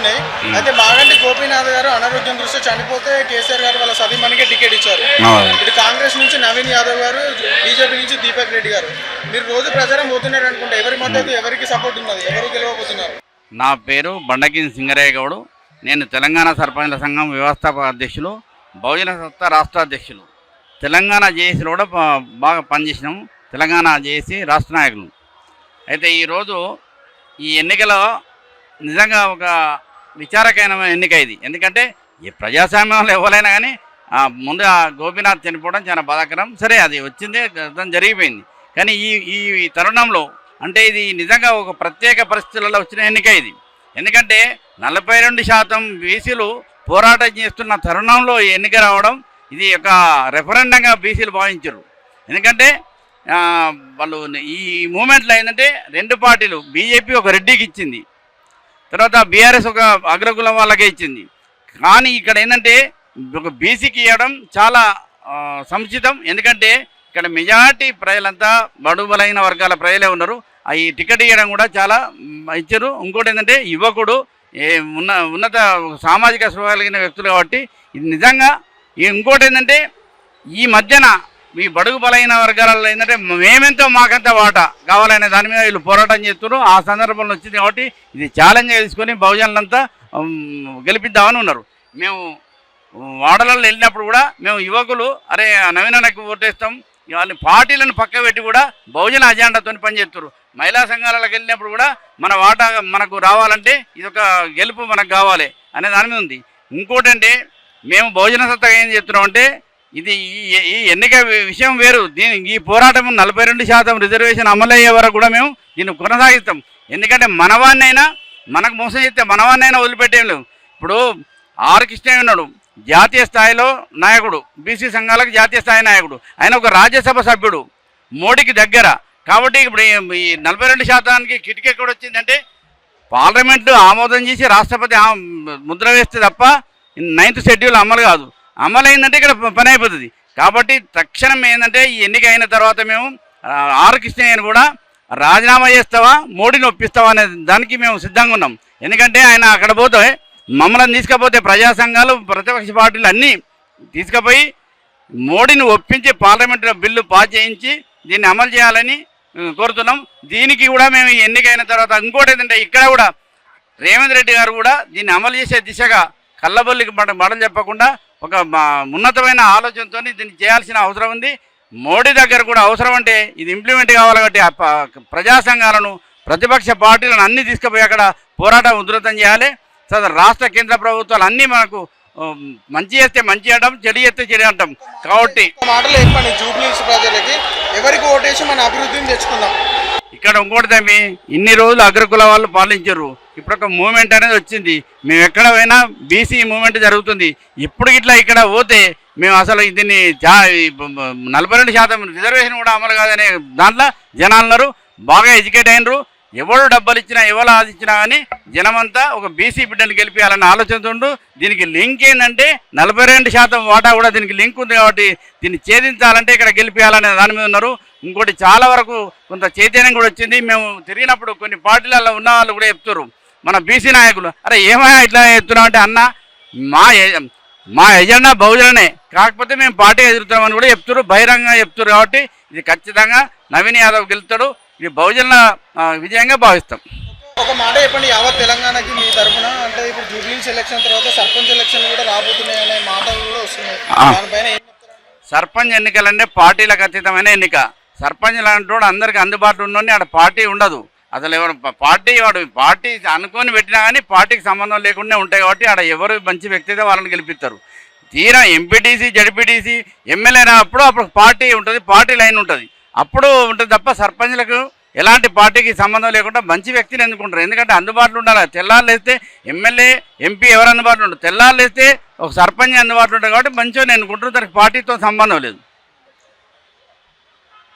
వచ్చినాయి. అయితే మాగంటి గోపీనాథ్ గారు అనారోగ్యం దృష్ట్యా చనిపోతే కేసీఆర్ గారు వాళ్ళ సతీమణికే టికెట్ ఇచ్చారు. ఇటు కాంగ్రెస్ నుంచి నవీన్ యాదవ్ గారు, బీజేపీ నుంచి దీపక్ రెడ్డి గారు. మీరు రోజు ప్రచారం పోతున్నారు అనుకుంటే ఎవరి మద్దతు ఎవరికి సపోర్ట్ ఉన్నది, ఎవరు గెలవబోతున్నారు? నా పేరు బండగిరి సింగరయ్య గౌడు. నేను తెలంగాణ సర్పంచ్ల సంఘం వ్యవస్థాపక అధ్యక్షులు, బహుజన సత్తా రాష్ట్ర అధ్యక్షులు. తెలంగాణ జేఏసీలో కూడా బాగా పనిచేసినాము, తెలంగాణ జేఏసీ రాష్ట్ర నాయకులు. అయితే ఈరోజు ఈ ఎన్నికలో నిజంగా ఒక విచారకరమైన ఎన్నిక ఇది. ఎందుకంటే ఈ ప్రజాస్వామ్యంలో ఎవరైనా కానీ ముందు గోపీనాథ్ చనిపోవడం చాలా బాధాకరం. సరే, అది వచ్చిందే, జరిగిపోయింది. కానీ ఈ తరుణంలో అంటే ఇది నిజంగా ఒక ప్రత్యేక పరిస్థితులలో వచ్చిన ఎన్నిక ఇది. ఎందుకంటే 42% బీసీలు పోరాటం చేస్తున్న తరుణంలో ఈ ఎన్నిక రావడం ఇది ఒక రెఫరెండంగా బీసీలు భావించారు. ఎందుకంటే వాళ్ళు ఈ మూమెంట్లో ఏంటంటే రెండు పార్టీలు, బీజేపీ ఒక రెడ్డికి ఇచ్చింది, తర్వాత బీఆర్ఎస్ ఒక అగ్రకులం వాళ్ళకే ఇచ్చింది. కానీ ఇక్కడ ఏంటంటే ఒక బీసీకి ఇవ్వడం చాలా సముచితం. ఎందుకంటే ఇక్కడ మెజారిటీ ప్రజలంతా బడుగు బలైన వర్గాల ప్రజలే ఉన్నారు. ఈ టికెట్ ఇవ్వడం కూడా చాలా ఇచ్చారు. ఇంకోటి ఏంటంటే యువకుడు ఉన్నత సామాజిక స్పృహ కలిగిన వ్యక్తులు కాబట్టి ఇది నిజంగా. ఇంకోటి ఏంటంటే ఈ మధ్యన ఈ బడుగు బలైన వర్గాలలో ఏంటంటే మేమెంతో మాకంత వాటా కావాలనే దాని మీద వీళ్ళు పోరాటం చేస్తున్నారు. ఆ సందర్భంలో వచ్చింది కాబట్టి ఇది ఛాలెంజ్గా తీసుకొని బహుజనులంతా గెలిపిద్దామని ఉన్నారు. మేము వాడలలో వెళ్ళినప్పుడు కూడా మేము యువకులు అరే నవీనకు ఓటేస్తాం, వాళ్ళని పార్టీలను పక్క పెట్టి కూడా బహుజన అజెండాతో పనిచేస్తారు. మహిళా సంఘాలకు వెళ్ళినప్పుడు కూడా మన వాటా మనకు రావాలంటే ఇదొక గెలుపు మనకు కావాలి అనే దాని మీద ఉంది. ఇంకోటంటే మేము బహుజన సత్తగా ఏం చెప్తున్నాం అంటే ఇది ఈ ఎన్నిక విషయం వేరు. ఈ పోరాటం 42% రిజర్వేషన్ అమలయ్యే వరకు కూడా మేము దీన్ని కొనసాగిస్తాం. ఎందుకంటే మనవాన్నైనా మనకు మోసం చేస్తే మనవాన్నైనా వదిలిపెట్టేం లేవు. ఇప్పుడు ఆర్ కృష్ణయ్య ఉన్నాడు, జాతీయ స్థాయిలో నాయకుడు, బీసీ సంఘాలకు జాతీయ స్థాయి నాయకుడు. ఆయన ఒక రాజ్యసభ సభ్యుడు, మోడీకి దగ్గర. కాబట్టి ఇప్పుడు ఈ 42%కి కిటికీ ఎక్కడ వచ్చిందంటే పార్లమెంటు ఆమోదం చేసి రాష్ట్రపతి ముద్ర వేస్తే తప్ప 9th షెడ్యూల్ అమలు కాదు. అమలైందంటే ఇక్కడ పని అయిపోతుంది. కాబట్టి తక్షణం ఏంటంటే ఈ ఎన్నిక అయిన తర్వాత మేము ఆర్ కృష్ణయ్యను కూడా రాజీనామా చేస్తావా, మోడీని ఒప్పిస్తావా అనే దానికి మేము సిద్ధంగా ఉన్నాం. ఎందుకంటే ఆయన అక్కడ పోతే మమ్మల్ని తీసుకుపోతే ప్రజా సంఘాలు, ప్రతిపక్ష పార్టీలు అన్నీ తీసుకుపోయి మోడీని ఒప్పించి పార్లమెంటులో బిల్లు పాస్ చేయించి దీన్ని అమలు చేయాలని కోరుతున్నాం. దీనికి కూడా మేము ఎన్నికైన తర్వాత ఇంకోటి ఏంటంటే ఇక్కడ కూడా రేవంత్ రెడ్డి గారు కూడా దీన్ని అమలు చేసే దిశగా కళ్ళబొల్లికి బడలు చెప్పకుండా ఒక ఉన్నతమైన ఆలోచనతో దీన్ని చేయాల్సిన అవసరం ఉంది. మోడీ దగ్గర కూడా అవసరం అంటే ఇది ఇంప్లిమెంట్ కావాలి. కాబట్టి ప్రజా సంఘాలను, ప్రతిపక్ష పార్టీలను అన్నీ తీసుకుపోయి అక్కడ పోరాటం ఉధృతం చేయాలి. రాష్ట్ర కేంద్ర ప్రభుత్వాలు అన్నీ మనకు మంచి చేస్తే మంచి అంటాం, చెడు చేస్తే చెడు అంటాం. కాబట్టి మాటలు చెప్పండి, జూబ్లీహిల్స్ ప్రజలకి ఎవరికి ఓటేసి మన అభివృద్ధిని తెచ్చుకుందాం. ఇక్కడ ఇంకోటి తమ్మి, ఇన్ని రోజులు అగ్రకుల వాళ్ళు పాలించారు. ఇప్పుడు ఒక మూమెంట్ అనేది వచ్చింది. మేము ఎక్కడ పోయినా బీసీ మూమెంట్ జరుగుతుంది. ఇప్పుడు ఇట్లా ఇక్కడ పోతే మేము అసలు దీన్ని 42% రిజర్వేషన్ కూడా అమలు కాదనే దాంట్లో జనాలు బాగా ఎడ్యుకేట్ అయినరు. ఎవరు డబ్బులు ఇచ్చినా ఎవరు ఆదిచ్చినా కానీ జనమంతా ఒక బీసీ బిడ్డను గెలిపించాలన్న ఆలోచనతో దీనికి లింక్ ఏంటంటే 42% వాటా కూడా దీనికి లింక్ ఉంది. కాబట్టి దీన్ని ఛేదించాలంటే ఇక్కడ గెలిపించాలనే దాని మీద ఉన్నారు. ఇంకోటి చాలా వరకు కొంత చైతన్యం కూడా వచ్చింది. మేము తిరిగినప్పుడు కొన్ని పార్టీలలో ఉన్న వాళ్ళు కూడా చెప్తారు, మన బీసీ నాయకులు, అరే ఏమైనా ఇట్లా చెప్తున్నాం అంటే అన్న మా ఎజెండా బహుజననే, కాకపోతే మేము పార్టీ ఎదురుతున్నామని కూడా చెప్తారు, బహిరంగంగా చెప్తారు. కాబట్టి ఇది ఖచ్చితంగా నవీన్ యాదవ్ గెలుస్తాడు. ఇది బహుజనుల విజయంగా భావిస్తాం. ఒక మాట చెప్పండి, యావత్ తెలంగాణకి మీ తరఫున అంటే ఇప్పుడు జూబ్లీహిల్స్ ఎలక్షన్ తర్వాత సర్పంచ్ ఎలక్షన్ కూడా రాబోతున్నాయి అనే మాటలు కూడా వస్తున్నాయి. దానిపైన ఏం చెప్తారు? సర్పంచ్ ఎన్నికలంటే పార్టీలకు అతీతమైన ఎన్నిక. సర్పంచ్ లాంటి అందరికీ అందుబాటులో ఉన్నోని ఆడ పార్టీ ఉండదు. అసలు ఎవరు పార్టీ అనుకొని పెట్టినా కానీ పార్టీకి సంబంధం లేకుండా ఉంటాయి. కాబట్టి ఆడ ఎవరు మంచి వ్యక్తి అయితే వాళ్ళని గెలిపిస్తారు. తీరా ఎంపీటీసీ, జడ్పీటీసీ, ఎమ్మెల్యే అప్పుడు పార్టీ ఉంటుంది, పార్టీ లైన్ ఉంటుంది, అప్పుడు ఉంటుంది తప్ప సర్పంచ్లకు ఎలాంటి పార్టీకి సంబంధం లేకుండా మంచి వ్యక్తిని ఎన్నుకుంటారు. ఎందుకంటే అందుబాటులో ఉండాలి. తెల్లారులు వేస్తే ఎమ్మెల్యే, ఎంపీ ఎవరు అందుబాటులో ఉంటారు, తెల్లారులు వేస్తే ఒక సర్పంచ్ అందుబాటులో ఉంటారు. కాబట్టి మంచిగా ఎన్నుకుంటారు. దానికి పార్టీతో సంబంధం లేదు.